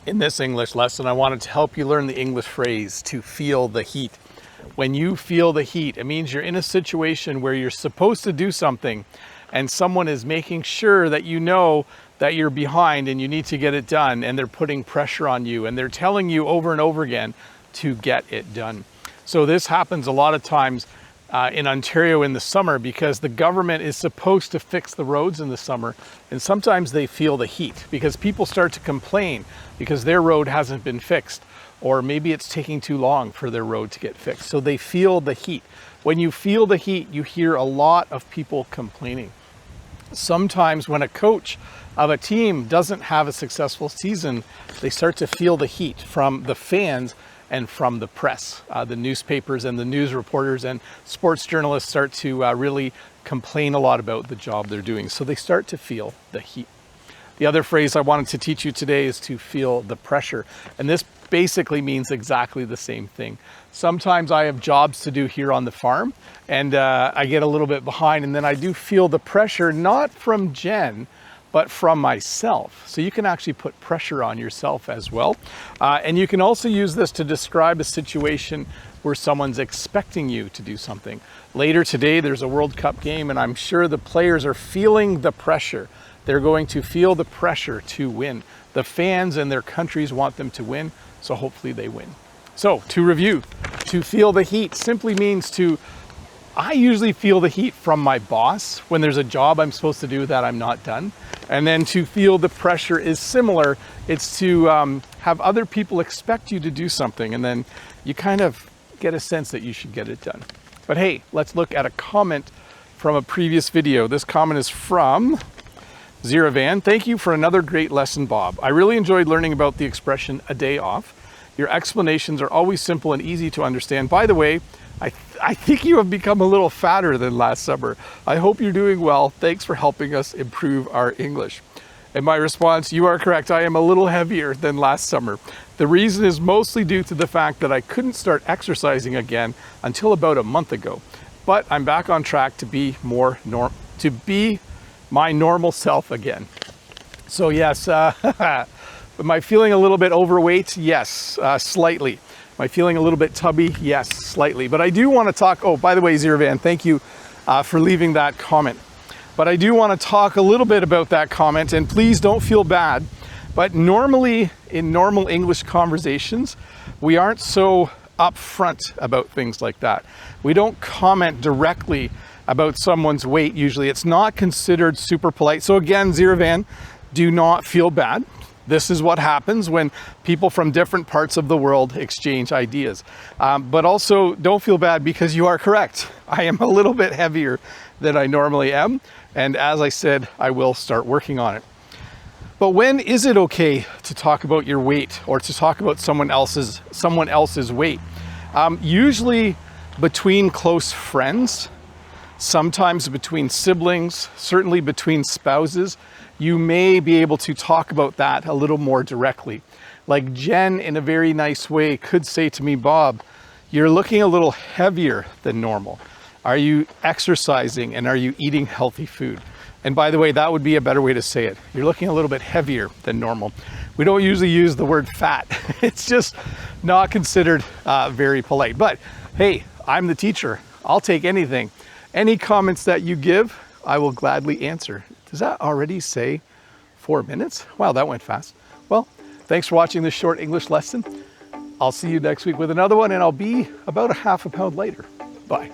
In this English lesson, I wanted to help you learn the English phrase, to feel the heat. When you feel the heat, it means you're in a situation where you're supposed to do something and someone is making sure that you know that you're behind and you need to get it done, and they're putting pressure on you and they're telling you over and over again to get it done. So this happens a lot of times in Ontario in the summer because the government is supposed to fix the roads in the summer, and sometimes they feel the heat because people start to complain because their road hasn't been fixed, or maybe it's taking too long for their road to get fixed. So they feel the heat. When you feel the heat, you hear a lot of people complaining. Sometimes when a coach of a team doesn't have a successful season, they start to feel the heat from the fans and from the press. The newspapers and the news reporters and sports journalists start to really complain a lot about the job they're doing. So they start to feel the heat. The other phrase I wanted to teach you today is to feel the pressure. And this basically means exactly the same thing. Sometimes I have jobs to do here on the farm and I get a little bit behind, and then I do feel the pressure, not from Jen, but from myself. So you can actually put pressure on yourself as well. And you can also use this to describe a situation where someone's expecting you to do something. Later today, there's a World Cup game, and I'm sure the players are feeling the pressure. They're going to feel the pressure to win. The fans and their countries want them to win, so hopefully they win. So to review, to feel the heat simply means I usually feel the heat from my boss when there's a job I'm supposed to do that I'm not done. And then to feel the pressure is similar. It's to have other people expect you to do something, and then you kind of get a sense that you should get it done. But hey, let's look at a comment from a previous video. This comment is from Ziravan. Thank you for another great lesson, Bob. I really enjoyed learning about the expression a day off. Your explanations are always simple and easy to understand. By the way, I think you have become a little fatter than last summer. I hope you're doing well. Thanks for helping us improve our English. And my response, you are correct. I am a little heavier than last summer. The reason is mostly due to the fact that I couldn't start exercising again until about a month ago. But I'm back on track to be my normal self again. So yes, am I feeling a little bit overweight? Yes, slightly. Am I feeling a little bit tubby? Yes, slightly. But I do want to talk, oh, by the way, Ziravan, thank you for leaving that comment. But I do want to talk a little bit about that comment, and please don't feel bad. But normally, in normal English conversations, we aren't so upfront about things like that. We don't comment directly about someone's weight usually. It's not considered super polite. So again, Ziravan, do not feel bad. This is what happens when people from different parts of the world exchange ideas. But also don't feel bad because you are correct. I am a little bit heavier than I normally am. And as I said, I will start working on it. But when is it okay to talk about your weight or to talk about someone else's weight? Usually between close friends, sometimes between siblings, certainly between spouses, you may be able to talk about that a little more directly. Like Jen, in a very nice way, could say to me, Bob, you're looking a little heavier than normal. Are you exercising and are you eating healthy food? And by the way, that would be a better way to say it. You're looking a little bit heavier than normal. We don't usually use the word fat. It's just not considered very polite. But hey, I'm the teacher. I'll take anything. Any comments that you give, I will gladly answer. Does that already say 4 minutes? Wow, that went fast. Well, thanks for watching this short English lesson. I'll see you next week with another one, and I'll be about a half a pound lighter. Bye.